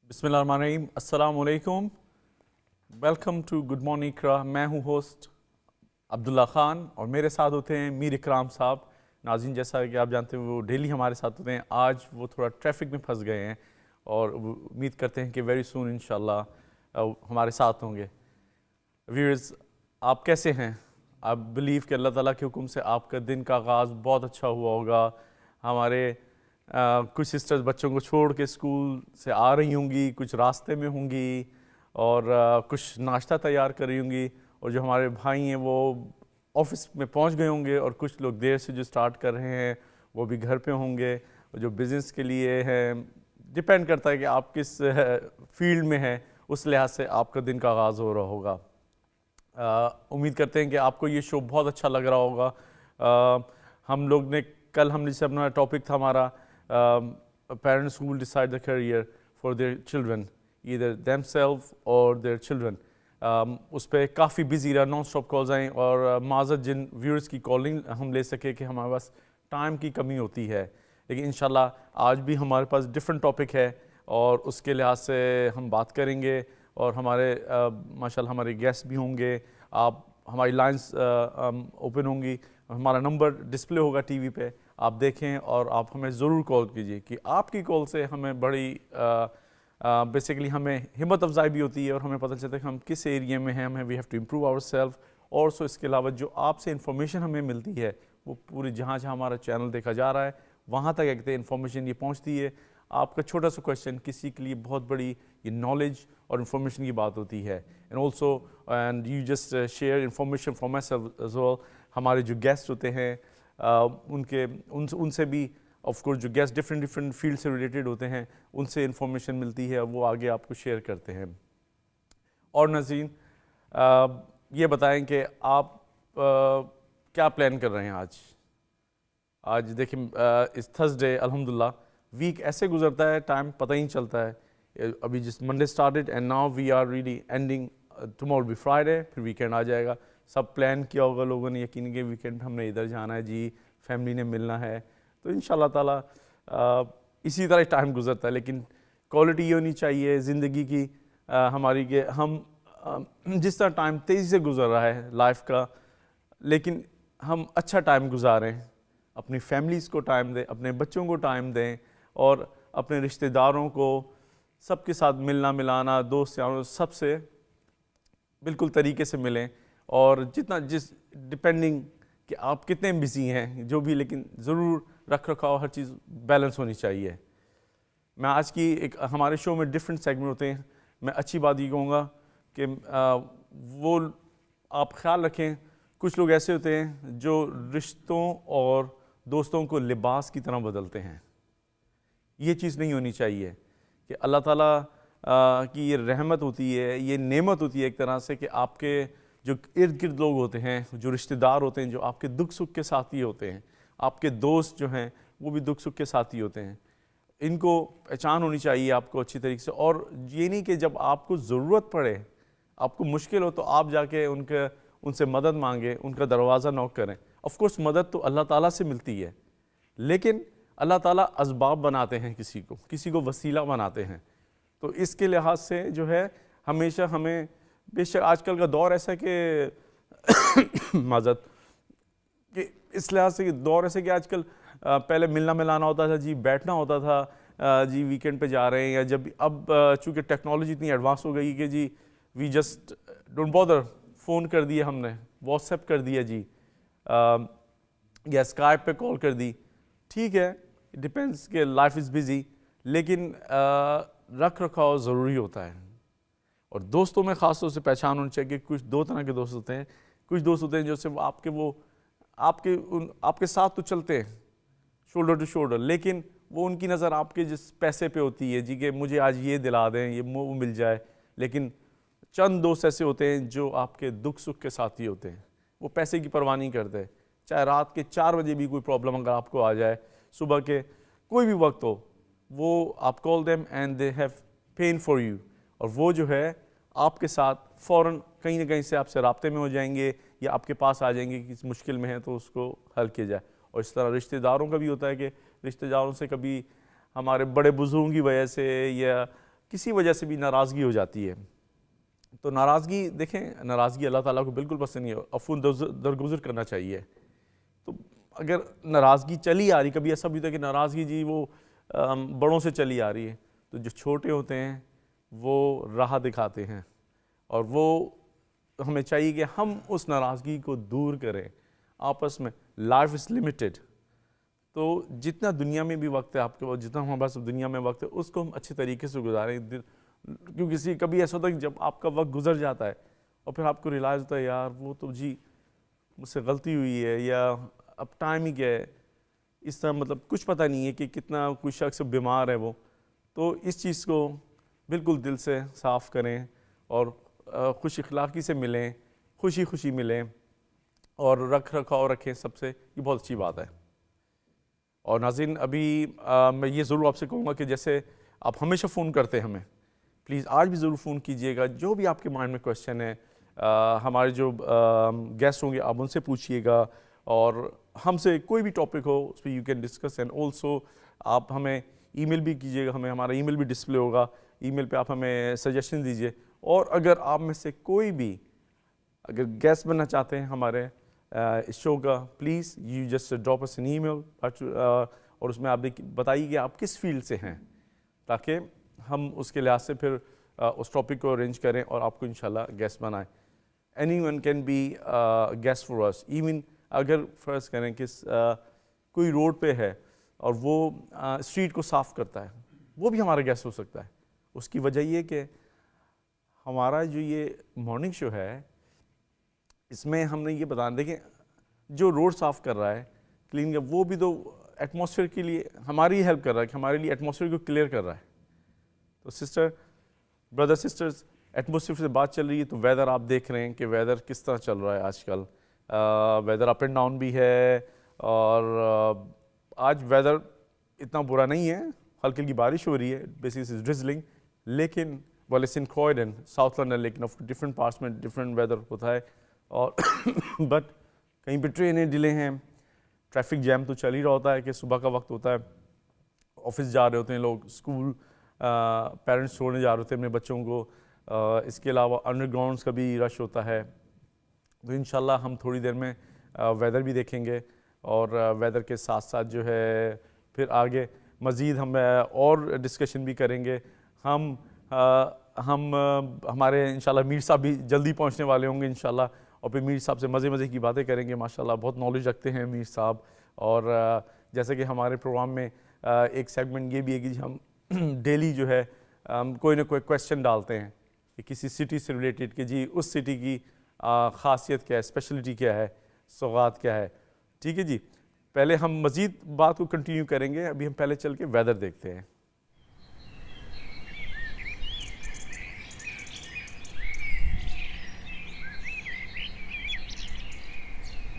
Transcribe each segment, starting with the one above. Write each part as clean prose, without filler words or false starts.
बिस्मिल्लाहिर्रहमानिर्रहीम, अस्सलाम वालेकुम। वेलकम टू गुड मॉर्निंग इकरा। मैं हूँ होस्ट अब्दुल्ला ख़ान और मेरे साथ होते हैं मीर इकराम साहब। नाज़रीन, जैसा कि आप जानते हैं वो डेली हमारे साथ होते हैं। आज वो थोड़ा ट्रैफिक में फंस गए हैं और उम्मीद करते हैं कि वेरी सून इंशाल्लाह हमारे साथ होंगे। व्यूअर्स, आप कैसे हैं? आप बिलीव कि अल्लाह ताला के हुक्म से आपका दिन का आगाज़ बहुत अच्छा हुआ होगा। हमारे कुछ सिस्टर्स बच्चों को छोड़ के स्कूल से आ रही होंगी, कुछ रास्ते में होंगी और कुछ नाश्ता तैयार कर रही होंगी, और जो हमारे भाई हैं वो ऑफिस में पहुंच गए होंगे, और कुछ लोग देर से जो स्टार्ट कर रहे हैं वो भी घर पे होंगे। जो बिज़नेस के लिए है, डिपेंड करता है कि आप किस फील्ड में हैं, उस लिहाज से आपका दिन का आगाज़ हो रहा होगा। उम्मीद करते हैं कि आपको ये शो बहुत अच्छा लग रहा होगा। हम लोग ने कल हमने जैसे अपना टॉपिक था हमारा parents who will decide the career for their children, either themselves or their children. उस पर काफ़ी बिजी रहा, नॉन स्टॉप कॉल्स आएँ, और माज़रत जिन व्यूअर्स की कॉलिंग हम ले सके कि हमारे पास टाइम की कमी होती है, लेकिन इंशाल्लाह आज भी हमारे पास डिफरेंट टॉपिक है और उसके लिहाज से हम बात करेंगे। और हमारे माशाल्लाह हमारे गेस्ट भी होंगे। आप हमारी लाइंस ओपन होंगी, हमारा नंबर डिस्प्ले होगा टीवी पे, आप देखें और आप हमें ज़रूर कॉल कीजिए कि आपकी कॉल से हमें बड़ी बेसिकली हमें हिम्मत अफजाई भी होती है और हमें पता चलता है कि हम किस एरिया में हैं, हमें we have to improve our self. और सो इसके अलावा जो आपसे इन्फॉर्मेशन हमें मिलती है वो पूरी जहाँ जहाँ हमारा चैनल देखा जा रहा है वहाँ तक कहते हैं इन्फॉर्मेशन ये पहुँचती है। आपका छोटा सा क्वेश्चन किसी के लिए बहुत बड़ी ये नॉलेज और इन्फॉर्मेशन की बात होती है। And also and you just share information from my self as well. हमारे जो गेस्ट होते हैं उनसे भी ऑफ कोर्स जो गेस्ट डिफरेंट फील्ड से रिलेटेड होते हैं उनसे इन्फॉर्मेशन मिलती है और वो आगे आपको शेयर करते हैं। और नाज़रीन, ये बताएं कि आप क्या प्लान कर रहे हैं आज देखिए इस थर्सडे, अल्हम्दुलिल्लाह वीक ऐसे गुजरता है, टाइम पता ही नहीं चलता है। अभी जिस Monday started and now we are really ending, tomorrow be Friday, फिर वीकेंड आ जाएगा। सब प्लान किया होगा लोगों ने, यकीन के वीकेंड हमने इधर जाना है जी, फैमिली ने मिलना है, तो इंशाल्लाह ताला इसी तरह टाइम गुजरता है। लेकिन क्वालिटी ये होनी चाहिए ज़िंदगी की हमारी कि हम जिस तरह टाइम तेज़ी से गुजर रहा है लाइफ का, लेकिन हम अच्छा टाइम गुजारें, अपनी फैमिलीज़ को टाइम दें, अपने बच्चों को टाइम दें और अपने रिश्तेदारों को सबके साथ मिलना मिलाना, दोस्त यारों सबसे बिल्कुल तरीके से मिलें। और जिस डिपेंडिंग कि आप कितने बिजी हैं जो भी, लेकिन ज़रूर रख रखाव हर चीज़ बैलेंस होनी चाहिए। मैं आज की हमारे शो में डिफरेंट सेगमेंट होते हैं। मैं अच्छी बात ये कहूँगा कि वो आप ख्याल रखें, कुछ लोग ऐसे होते हैं जो रिश्तों और दोस्तों को लिबास की तरह बदलते हैं। ये चीज़ नहीं होनी चाहिए कि अल्लाह ताला की ये रहमत होती है, ये नेमत होती है एक तरह से कि आपके जो इर्द गिर्द लोग होते हैं, जो रिश्तेदार होते हैं, जो आपके दुख सुख के साथी होते हैं, आपके दोस्त जो हैं वो भी दुख सुख के साथी होते हैं। इनको पहचान होनी चाहिए आपको अच्छी तरीके से। और ये नहीं कि जब आपको ज़रूरत पड़े, आपको मुश्किल हो, तो आप जाके उनसे मदद मांगे, उनका दरवाज़ा नॉक करें। ऑफ कोर्स मदद तो अल्लाह ताला से मिलती है, लेकिन अल्लाह ताला असबाब बनाते हैं, किसी को वसीला बनाते हैं। तो इसके लिहाज से जो है हमेशा हमें, बेशक आजकल का दौर ऐसा कि माज़रत कि इस लिहाज से दौर ऐसे कि आजकल पहले मिलना मिलाना होता था जी, बैठना होता था जी, वीकेंड पे जा रहे हैं, या जब अब चूँकि टेक्नोलॉजी इतनी एडवांस हो गई कि जी we just don't bother, phone कर दिया हमने, व्हाट्सएप कर दिया जी, या स्काइप पे कॉल कर दी, ठीक है, इट डिपेंड्स कि लाइफ इज़ बिज़ी, लेकिन रख रखाव ज़रूरी होता है। और दोस्तों में ख़ास तौर से पहचान होनी चाहिए कि कुछ दो तरह के दोस्त होते हैं। कुछ दोस्त होते हैं जो सिर्फ आपके साथ तो चलते हैं शोल्डर टू शोल्डर, लेकिन वो उनकी नज़र आपके जिस पैसे पे होती है जी कि मुझे आज ये दिला दें, ये वो मिल जाए। लेकिन चंद दोस्त ऐसे होते हैं जो आपके दुख सुख के साथी होते हैं, वो पैसे की परवाह नहीं करते। चाहे रात के 4 बजे भी कोई प्रॉब्लम अगर आपको आ जाए, सुबह के कोई भी वक्त हो, वो आप call them and they have pen for you, और वो जो है आपके साथ फ़ौरन कहीं ना कहीं से आपसे राब्ते में हो जाएंगे या आपके पास आ जाएंगे कि किसी मुश्किल में है तो उसको हल किया जाए। और इस तरह रिश्तेदारों का भी होता है कि रिश्तेदारों से कभी हमारे बड़े बुजुर्गों की वजह से या کسی وجہ سے بھی ناراضگی ہو جاتی ہے، تو ناراضگی دیکھیں، ناراضگی اللہ تعالیٰ کو بالکل پسند نہیں ہے، عفو درگزر کرنا چاہیے. تو اگر ناراضگی چلی آ رہی، کبھی ایسا بھی ہوتا ہے کہ ناراضگی جی وہ بڑوں سے چلی آ رہی ہے، تو جو چھوٹے ہوتے ہیں وہ راہ دکھاتے ہیں، اور وہ ہمیں چاہیے کہ ہم اس ناراضگی کو دور کریں آپس میں. لائف از لمیٹڈ، تو جتنا دنیا میں بھی وقت ہے آپ کے پاس، جتنا ہمارے پاس دنیا میں وقت ہے، اس کو ہم اچھے طریقے سے گزاریں. کیونکہ کبھی ایسا ہوتا ہے کہ جب آپ کا وقت گزر جاتا ہے اور پھر آپ کو ریلائز ہوتا ہے یار وہ تو جی مجھ سے غلطی ہوئی ہے، یا اب ٹائم ہی کیا ہے، اس طرح مطلب کچھ پتہ نہیں ہے کہ کتنا کوئی شخص بیمار ہے وہ. تو اس چیز کو بالکل دل سے صاف کریں اور خوش اخلاقی سے ملیں، خوشی خوشی ملیں اور رکھ رکھاؤ رکھیں سب سے، یہ بہت اچھی بات ہے. اور ناظرین ابھی میں یہ ضرور آپ سے کہوں گا کہ جیسے آپ ہمیشہ فون کرتے ہیں ہمیں، پلیز آج بھی ضرور فون کیجئے گا. جو بھی آپ کے مائنڈ میں کویسچن ہے، ہمارے جو گیسٹ ہوں گے آپ ان سے پوچھیے گا، اور ہم سے کوئی بھی ٹاپک ہو اس پہ you can discuss. And also آپ ہمیں ای میل بھی کیجیے گا، ہمارا ای میل بھی ڈسپلے ہوگا، ای میل پہ آپ ہمیں سجیشن دیجیے. اور اگر آپ میں سے کوئی بھی اگر گیسٹ بننا چاہتے ہیں ہمارے اس شو کا، پلیز یو جسٹ ڈراپ اس این ای میل، اور اس میں آپ بتائیے کہ آپ کس فیلڈ سے ہیں، تاکہ ہم اس کے لحاظ سے پھر اس ٹاپک کو ارینج کریں اور آپ کو انشاءاللہ گیسٹ بنائیں. Any one can be guest for us. Even اگر فرض کریں کہ کوئی روڈ پہ ہے اور وہ اسٹریٹ کو صاف کرتا ہے، وہ بھی ہمارا گیسٹ ہو سکتا ہے. اس کی وجہ یہ کہ ہمارا جو یہ مارننگ شو ہے، اس میں ہم نے یہ بتانا، دیکھیں جو روڈ صاف کر رہا ہے، کلین کر، وہ بھی تو ایٹماسفیئر کے لیے ہماری ہیلپ کر رہا ہے، کہ ہمارے لیے ایٹماسفیئر کو کلیئر کر رہا ہے. تو سسٹر، بردر سسٹرز، ایٹماسفیئر سے بات چل رہی ہے، تو ویدر آپ دیکھ رہے ہیں کہ ویدر کس طرح چل رہا ہے آج کل. ویدر اپ اینڈ ڈاؤن بھی ہے، اور آج ویدر اتنا برا نہیں ہے، ہلکی ہلکی بارش ہو رہی ہے، بیسکلی از ڈرزلنگ، لیکن well it's in Croydon, South London, لیکن of different parts میں different weather ہوتا ہے. اور بٹ کہیں پہ ٹرینیں ڈیلے ہیں، ٹریفک جیم تو چل ہی رہا ہوتا ہے کہ صبح کا وقت ہوتا ہے، آفس جا رہے ہوتے ہیں لوگ، اسکول پیرنٹس چھوڑنے جا رہے ہوتے ہیں اپنے بچوں کو. اس کے علاوہ انڈر گراؤنڈس کا بھی رش ہوتا ہے. تو انشاءاللہ ہم تھوڑی دیر میں ویدر بھی دیکھیں گے، اور ویدر کے ساتھ ساتھ جو ہے پھر آگے مزید ہم اور ڈسکشن بھی کریں گے. ہمارے انشاءاللہ میر صاحب بھی جلدی پہنچنے والے ہوں گے انشاءاللہ، اور پھر میر صاحب سے مزے کی باتیں کریں گے. ماشاءاللہ بہت نالج رکھتے ہیں میر صاحب. اور جیسے کہ ہمارے پروگرام میں ایک سیگمنٹ یہ بھی ہے کہ ہم ڈیلی جو ہے کوئی نہ کوئی کویسچن ڈالتے ہیں کہ کسی سٹی سے ریلیٹڈ، کہ جی اس سٹی کی خاصیت کیا ہے، اسپیشلٹی کیا ہے، سوغات کیا ہے. ٹھیک ہے جی، پہلے ہم مزید بات کو کنٹینیو کریں گے، ابھی ہم پہلے چل کے ویدر دیکھتے ہیں.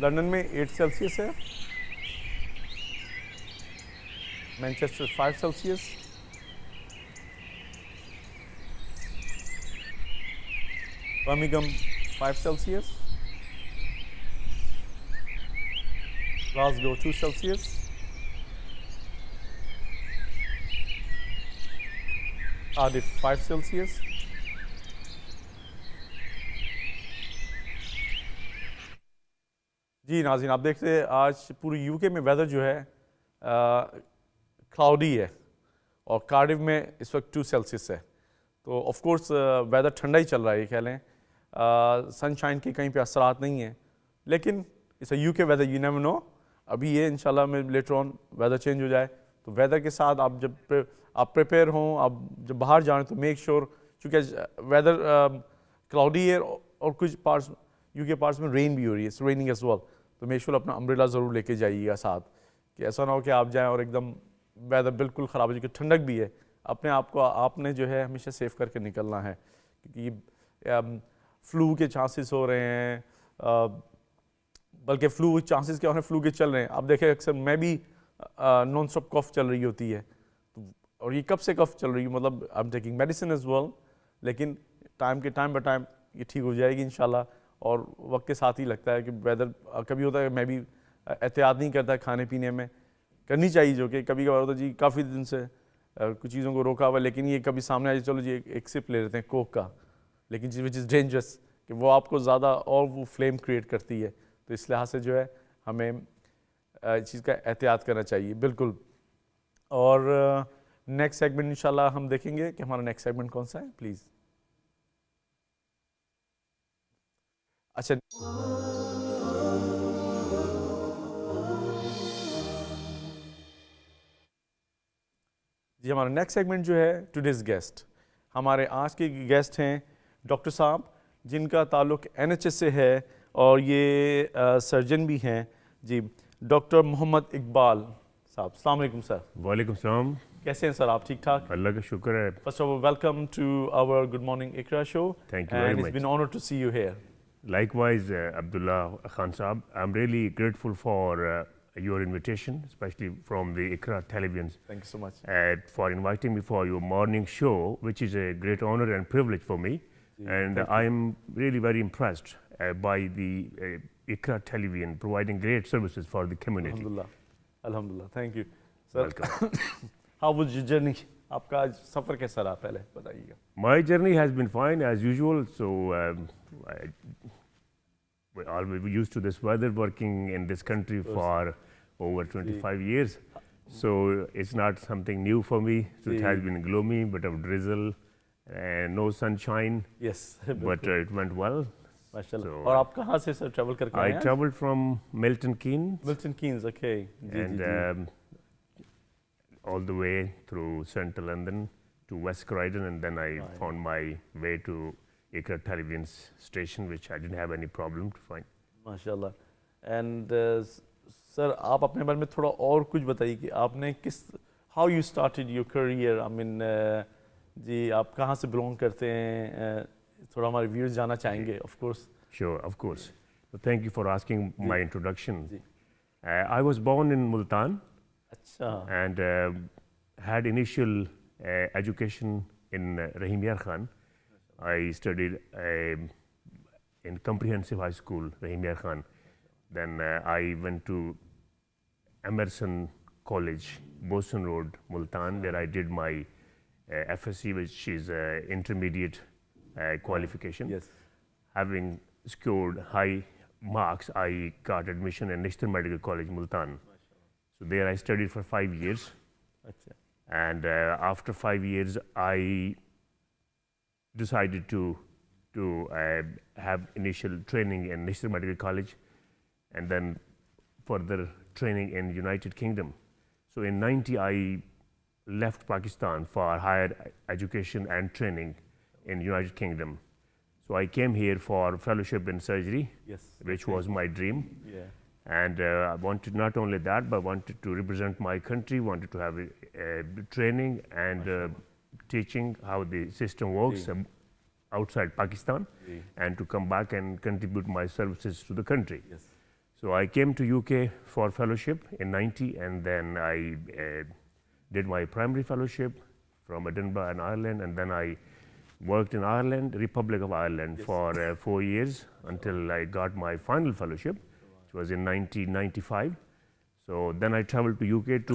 لندن میں 8 سیلسیس ہے، Manchester 5 Celsius, Birmingham 5 Celsius, Glasgow 2 Celsius, Cardiff 5 Celsius. جی ناظرین، آپ دیکھتے ہیں آج پوری یو کے میں ویدر جو ہے کلاؤڈی ہے، اور کارڈف میں اس وقت 2 سیلسیس ہے. تو آف کورس ویدر ٹھنڈا ہی چل رہا ہے، یہ کہہ لیں سن شائن کے کہیں پہ اثرات نہیں ہیں، لیکن اس یو کے ویدر یو نیور نو. ابھی یہ انشاءاللہ میں لیٹر آن ویدر چینج ہو جائے، تو ویدر کے ساتھ آپ جب آپ پریپیئر ہوں، آپ جب باہر جائیں تو میک شور، چونکہ ویدر کلاؤڈی ہے اور کچھ پارٹس یو کے پارٹس میں رین بھی ہو رہی ہے، اٹس ریننگ ایز ویل. تو میک شور اپنا امبریلا ضرور لے کے جائیے گا ساتھ، کہ ایسا نہ ہو کہ آپ جائیں اور ایک دم ویدر بالکل خراب ہو جائے. کہ ٹھنڈک بھی ہے، اپنے آپ کو آپ نے جو ہے ہمیشہ سیف کر کے نکلنا ہے، کیونکہ فلو کے چانسز ہو رہے ہیں، بلکہ فلو چانسز کیا ہو رہے ہیں، فلو کے چل رہے ہیں. آپ دیکھیں اکثر میں بھی نان اسٹاپ کف چل رہی ہوتی ہے، اور یہ کب سے کف چل رہی ہے، مطلب I am taking medicine as well, لیکن ٹائم بائی ٹائم یہ ٹھیک ہو جائے گی انشاءاللہ. اور وقت کے ساتھ ہی لگتا ہے کہ ویدر کبھی ہوتا ہے میں بھی احتیاط نہیں کرتا کھانے پینے میں، کرنی چاہیے، جو کہ کبھی کبھار ہوتا ہے جی کافی دن سے कुछ चीज़ों को रोका हुआ, लेकिन ये कभी सामने आ जाए चलो जी एक सिप ले लेते हैं कोक का, लेकिन विच इज़ डेंजरस कि वो आपको ज़्यादा और वो फ्लेम क्रिएट करती है। तो इस लिहाज से जो है हमें इस चीज़ का एहतियात करना चाहिए बिल्कुल। और नेक्स्ट सेगमेंट इंशाल्लाह हम देखेंगे कि हमारा नेक्स्ट सेगमेंट कौन सा है, प्लीज़। अच्छा जी, हमारा नेक्स्ट सेगमेंट जो है टुडेज गेस्ट, हमारे आज के गेस्ट हैं डॉक्टर साहब जिनका ताल्लुक NHS से है और ये सर्जन भी हैं जी, डॉक्टर मोहम्मद इकबाल साहब। अस्सलाम वालेकुम सर। वालेकुम सलाम। कैसे हैं सर आप, ठीक ठाक? अल्लाह का शुक्र है। First of all welcome to our good morning Iqra show. Thank you very and it's much. Been honour to see you here. Likewise, Abdullah Khan Saab, I'm really grateful for your invitation, especially from the IQRA television, Thank you so much. for inviting me for your morning show, which is a great honor and privilege for me. And I'm really very impressed by the IQRA television providing great services for the community. Alhamdulillah. Alhamdulillah. Thank you. Sir, Welcome. how was your journey? आपका आज सफ़र कैसा रहा, पहले बताइएगा। My journey has been fine as usual. So we're always used to this weather, working in this country for over 25 years. So it's not something new for me. So it has been gloomy, bit of drizzle, and no sunshine. Yes. But it went well. माशाल्लाह। So, और आप कहाँ से sir travel करके आए I हैं? traveled from Milton Keynes Milton Keynes, okay. and all the way through central London to West Croydon, and then I found my way to IQRA television station, which I didn't have any problem to find. माशाल्लाह। And sir आप अपने बारे में थोड़ा और कुछ बताइए कि आपने किस, how you started your career, I mean जी आप कहाँ से बिलोंग करते हैं, थोड़ा हमारे व्यूअर्स जानना चाहेंगे of course. Sure, of course. So thank you for asking my introduction. जी। I was born in Multan अच्छा। and had initial education in Rahim Yar Khan. I studied in comprehensive high school, Rahim Yar Khan. Then I went to Emerson College, Bosun Road, Multan, where I did my FSc, which is intermediate qualification. Yes. Having scored high marks, I got admission in National Medical College, Multan. So there I studied for 5 years. अच्छा। And after 5 years, I decided to have initial training in National Medical College, and then further training in United Kingdom. So in 90, I left Pakistan for higher education and training in United Kingdom. So I came here for fellowship in surgery, Yes. which was my dream. Yeah. And I wanted not only that, but wanted to represent my country, wanted to have training and teaching how the system works outside Pakistan, and to come back and contribute my services to the country. Yes. So I came to UK for fellowship in 90, and then I did my primary fellowship from Edinburgh and Ireland, and then I worked in Ireland, Republic of Ireland, for 4 years until I got my final fellowship, which was in 1995. So then I traveled to UK to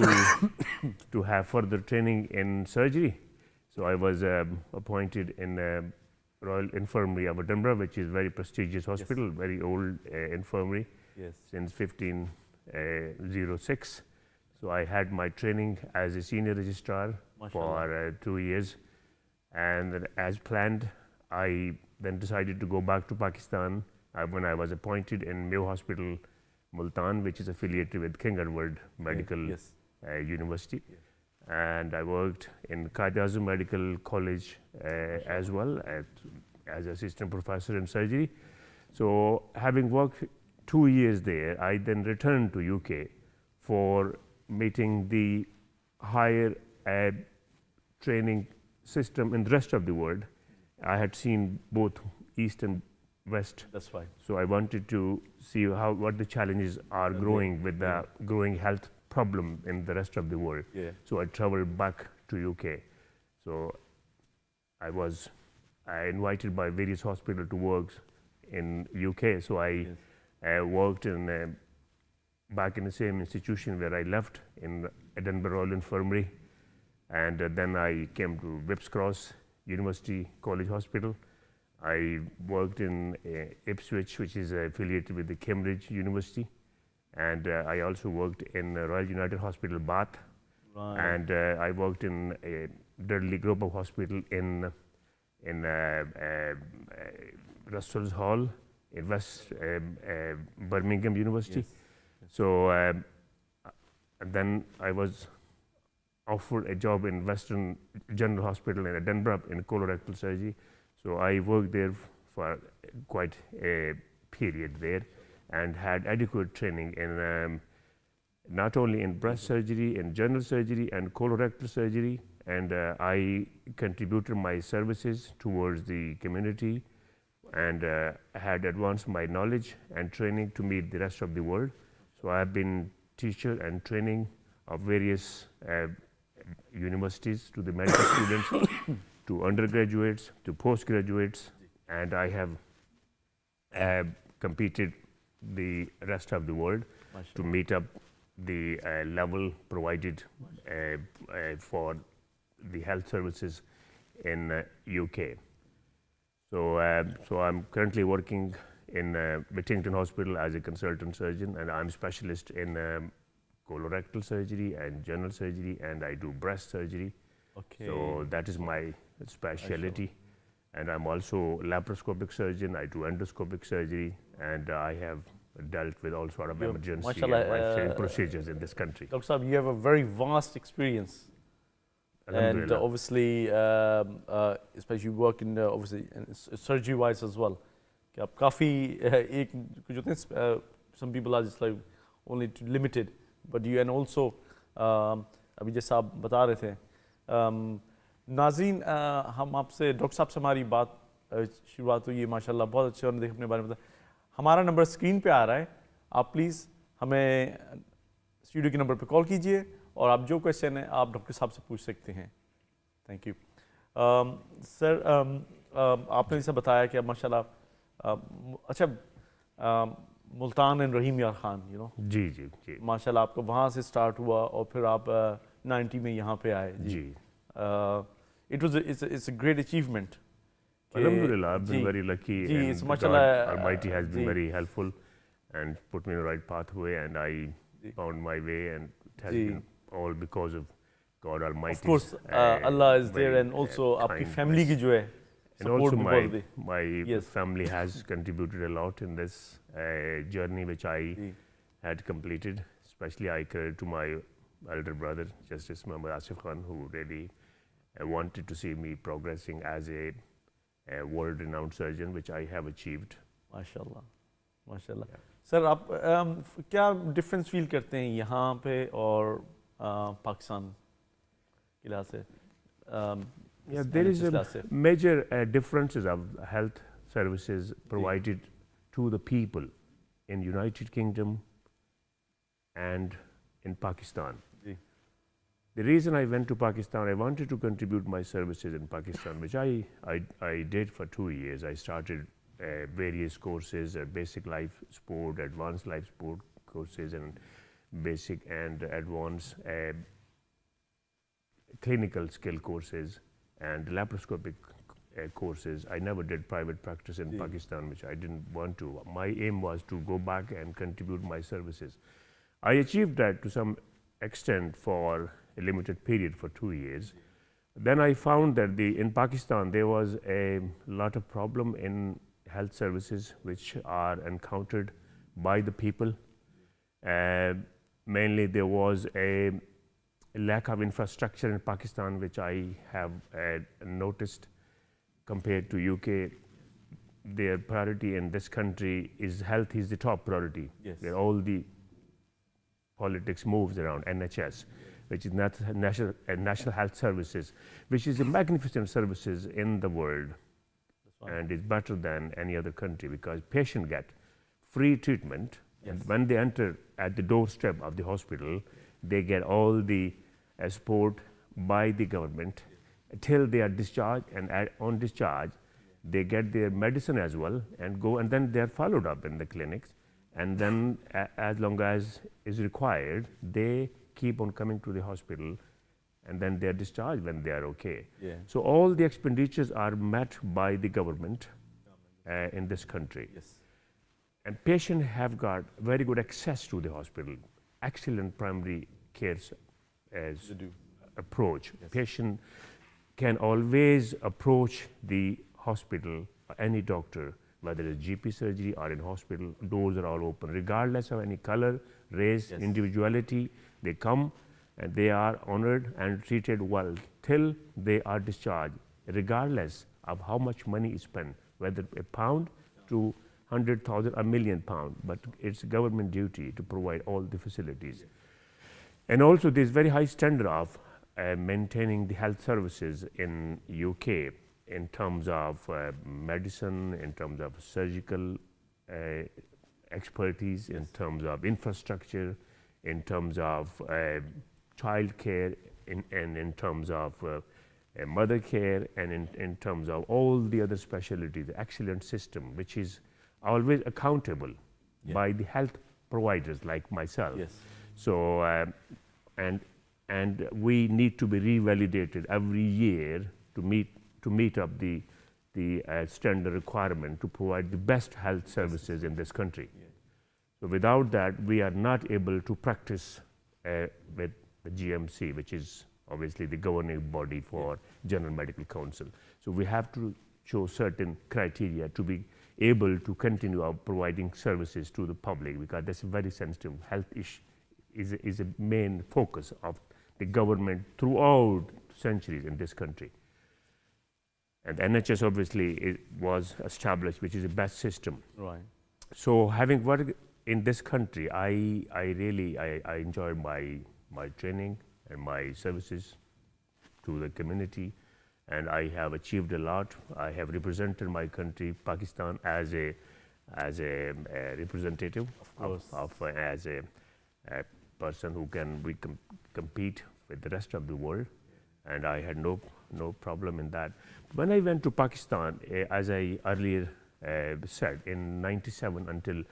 have further training in surgery. So I was appointed in Royal Infirmary of Edinburgh, which is very prestigious hospital, very old infirmary, since 1506. So I had my training as a senior registrar for 2 years. And as planned, I then decided to go back to Pakistan when I was appointed in Mayo Hospital, Multan, which is affiliated with King Edward Medical University. And I worked in Qaid-e-Azam Medical College as well as assistant professor in surgery. So having worked 2 years there, I then returned to UK for meeting the higher training system in the rest of the world. I had seen both East and West. That's fine. So I wanted to see what the challenges are growing with the growing health problem in the rest of the world. So I traveled back to UK. So I was invited by various hospitals to work in UK. So I worked in back in the same institution where I left, in Edinburgh Royal Infirmary. And then I came to Whipps Cross University College Hospital. I worked in Ipswich, which is affiliated with the Cambridge University. And I also worked in Royal United Hospital, Bath. Right. And I worked in Dudley Global Hospital in Russell's Hall in West Birmingham University. Yes. So and then I was offered a job in Western General Hospital in Edinburgh in colorectal surgery. So I worked there for quite a period there and had adequate training in not only in breast surgery, in general surgery and colorectal surgery. And I contributed my services towards the community and had advanced my knowledge and training to meet the rest of the world. So I have been teacher and training of various universities to the medical students, to undergraduates, to postgraduates, and I have competed the rest of the world to meet up the level provided for the health services in UK. So I'm currently working in Whittington Hospital as a consultant surgeon, and I'm specialist in colorectal surgery and general surgery, and I do breast surgery. Okay. So that is my specialty. And I'm also laparoscopic surgeon. I do endoscopic surgery, and I have dealt with all sort of emergency and life-saving procedures in this country. Dr. Saab, you have a very vast experience. And obviously, especially you work in obviously surgery-wise as well. कि आप काफ़ी एक कुछ होते हैं, some people are just like only limited, but you and also अभी जैसा आप बता रहे थे, नाज़रीन हम आपसे डॉक्टर साहब से हमारी बात शुरुआत हुई है माशाल्लाह, बहुत अच्छे उन्होंने अपने बारे में बताया. हमारा नंबर स्क्रीन पे आ रहा है, आप प्लीज़ हमें स्टूडियो के नंबर पे कॉल कीजिए और आप जो क्वेश्चन है आप डॉक्टर साहब से पूछ सकते हैं. Thank you. सर आपने जैसे बताया कि माशाल्लाह अच्छा मुल्तान एंड रहीम यार खान, यू नो. जी जी जी. माशाल्लाह आपको वहाँ से स्टार्ट हुआ और फिर आप 90 में यहाँ पे आए. जी. It's a great achievement. Alhamdulillah, I've been very lucky. And God Almighty has been very helpful and put me in the right pathway, and I found my way, and it has been all because of God Almighty. Of course, Allah is there, and also आपकी family की जो है and also my family has contributed a lot in this journey which I had completed. Especially I credit to my elder brother, Justice Muhammad Asif Khan, who really wanted to see me progressing as a world-renowned surgeon, which I have achieved. माशाल्लाह, माशाल्लाह. Sir आप क्या difference feel करते हैं यहाँ पे और पाकिस्तान के लिहाज से? Yeah, there is a major differences of health services provided to the people in United Kingdom and in Pakistan. The reason I went to Pakistan, I wanted to contribute my services in Pakistan, which I did for 2 years. I started various courses, basic life support, advanced life support courses, and basic and advanced clinical skill courses and laparoscopic courses. I never did private practice in Pakistan, which I didn't want to. My aim was to go back and contribute my services. I achieved that to some extent for a limited period for 2 years. Then I found that in Pakistan there was a lot of problem in health services which are encountered by the people. Mainly there was a lack of infrastructure in Pakistan, which I have noticed compared to UK. Their priority in this country is health is the top priority. Yes. Where all the politics moves around NHS, which is National Health Services, which is a magnificent services in the world, and is better than any other country because patients get free treatment. Yes. And when they enter at the doorstep of the hospital, they get all the support by the government till they are discharged, and on discharge they get their medicine as well and go, and then they are followed up in the clinics, and then as long as is required they keep on coming to the hospital and then they're discharged when they are okay. Yeah. So all the expenditures are met by the government in this country. Yes. And patients have got very good access to the hospital, excellent primary care as approach. Yes. Patient can always approach the hospital, any doctor, whether it's GP surgery or in hospital, doors are all open, regardless of any color, race, Yes. individuality. They come and they are honored and treated well till they are discharged, regardless of how much money is spent, whether a pound to 100,000, a million pound, but it's government duty to provide all the facilities. And also there's very high standard of maintaining the health services in UK in terms of medicine, in terms of surgical expertise, in terms of infrastructure, in terms of child care, and in terms of mother care, and in terms of all the other specialties, the excellent system, which is always accountable by the health providers like myself. Yes. So, and we need to be revalidated every year to meet up the standard requirement to provide the best health services in this country. Yeah. So without that, we are not able to practice with the GMC, which is obviously the governing body for General Medical Council. So we have to show certain criteria to be able to continue our providing services to the public, because that's a very sensitive health issue, is a main focus of the government throughout centuries in this country. And NHS obviously was established, which is the best system. Right. So having worked in this country, I enjoyed my training and my services to the community, and I have achieved a lot. I have represented my country, Pakistan, as a representative as a person who can compete with the rest of the world, and I had no problem in that. When I went to Pakistan, as I earlier said, in '97 until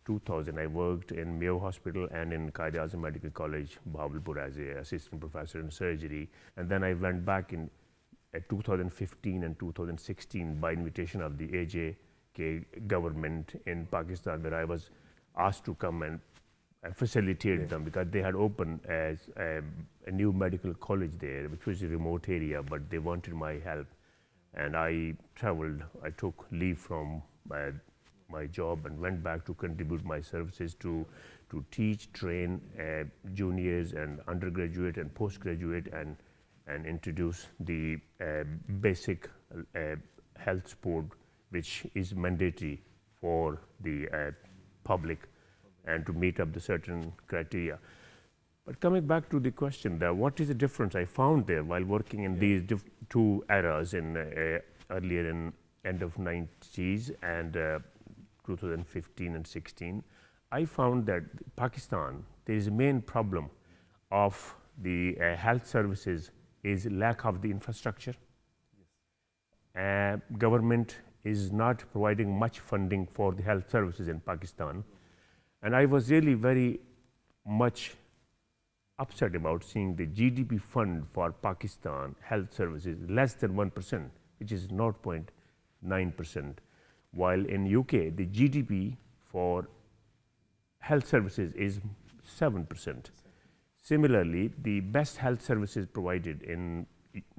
2000, I worked in Mayo Hospital and in Quaid Azam Medical College, Bahawalpur, as an assistant professor in surgery. And then I went back in 2015 and 2016 by invitation of the AJK government in Pakistan, where I was asked to come and facilitate them, because they had opened as a new medical college there, which was a remote area, but they wanted my help. And I traveled, I took leave from my job and went back to contribute my services to teach, train juniors and undergraduate and postgraduate, and introduce the basic health support, which is mandatory for the public, and to meet up the certain criteria. But coming back to the question there, what is the difference I found there while working in these two eras, in earlier in end of 90s and 2015 and 16, I found that Pakistan, there is a main problem of the health services is lack of the infrastructure. Government is not providing much funding for the health services in Pakistan. And I was really very much upset about seeing the GDP fund for Pakistan health services less than 1%, which is 0.9%, while in UK, the GDP for health services is 7%. Similarly, the best health services provided in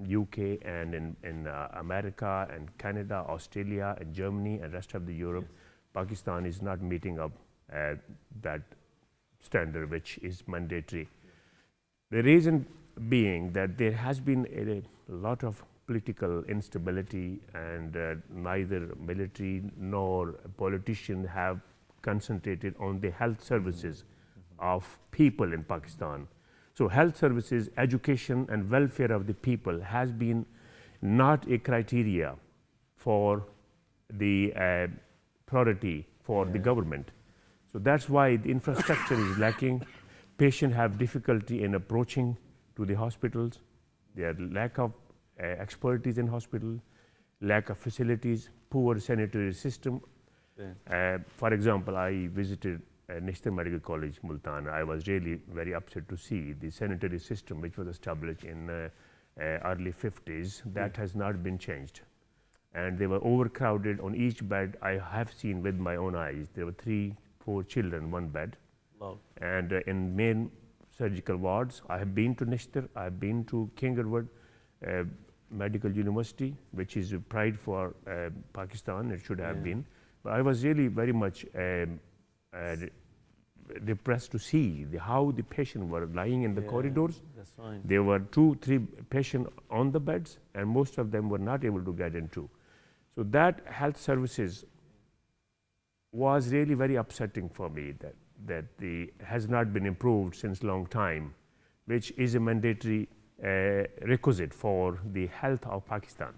UK and in America and Canada, Australia and Germany and rest of the Europe, Pakistan is not meeting up that standard, which is mandatory. The reason being that there has been a lot of political instability, and neither military nor politicians have concentrated on the health services of people in Pakistan. So health services, education and welfare of the people has been not a criteria for the priority for the government. So that's why the infrastructure is lacking. Patients have difficulty in approaching to the hospitals. There lack of expertise in hospital, lack of facilities, poor sanitary system. For example, I visited National Medical College, Multan, I was really very upset to see the sanitary system which was established in early 50s, that has not been changed. And they were overcrowded on each bed. I have seen with my own eyes, there were 3-4 children, one bed. Wow. And in main surgical wards, I have been to Nishtar, I have been to King Edward Medical University, which is a pride for Pakistan, it should have been. But I was really very much depressed to see how the patients were lying in the corridors. That's fine. There were 2-3 patients on the beds, and most of them were not able to get into. So that health services was really very upsetting for me, that has not been improved since long time, which is a mandatory requisite for the health of Pakistan.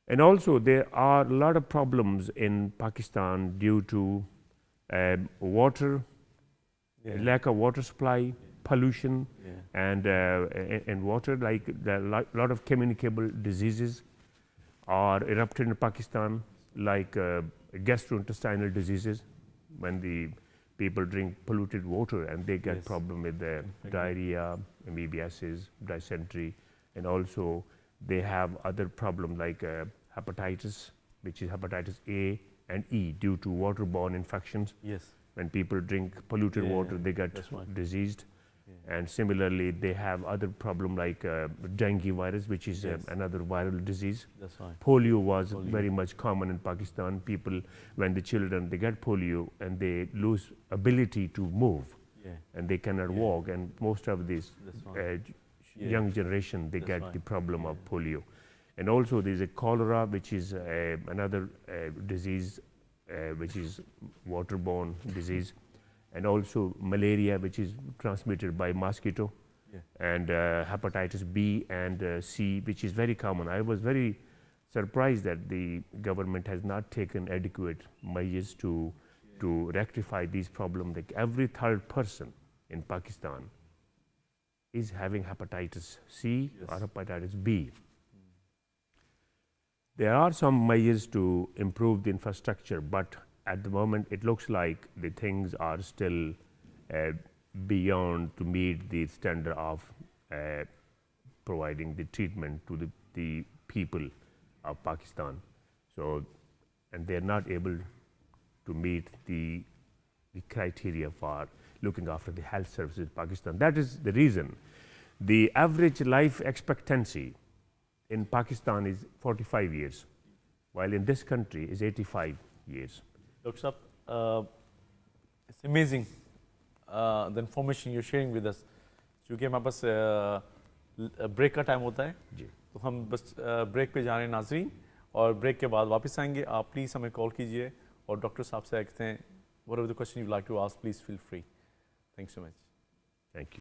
And also there are a lot of problems in Pakistan due to water, lack of water supply, pollution, and water, like a lot of communicable diseases are erupted in Pakistan, like gastrointestinal diseases, when the people drink polluted water and they get problem with diarrhea, amoebiasis, dysentery, and also they have other problems like hepatitis, which is hepatitis A and E due to waterborne infections. Yes. When people drink polluted water, they get diseased. And similarly, they have other problem like dengue virus, which is another viral disease. That's right. Polio was very much common in Pakistan. People, when the children, they get polio and they lose ability to move and they cannot walk. And most of these young generation, they get the problem of polio. And also there's a cholera, which is another disease, which is waterborne disease. And also malaria, which is transmitted by mosquito, and hepatitis B and C, which is very common. I was very surprised that the government has not taken adequate measures to rectify these problems. Like every third person in Pakistan is having hepatitis C or hepatitis B. There are some measures to improve the infrastructure, but at the moment, it looks like the things are still beyond to meet the standard of providing the treatment to the people of Pakistan. So, and they're not able to meet the criteria for looking after the health services in Pakistan. That is the reason. The average life expectancy in Pakistan is 45 years, while in this country is 85 years. Dr. Saab, it's amazing the information you're sharing with us. क्योंकि हमारे पास break का time होता है तो हम बस break पे जा रहे हैं नाजरीन, और ब्रेक के बाद वापस आएंगे. आप प्लीज़ हमें कॉल कीजिए और डॉक्टर साहब से कहते हैं whatever the question you like to ask, please feel free. Thanks so much. Thank you.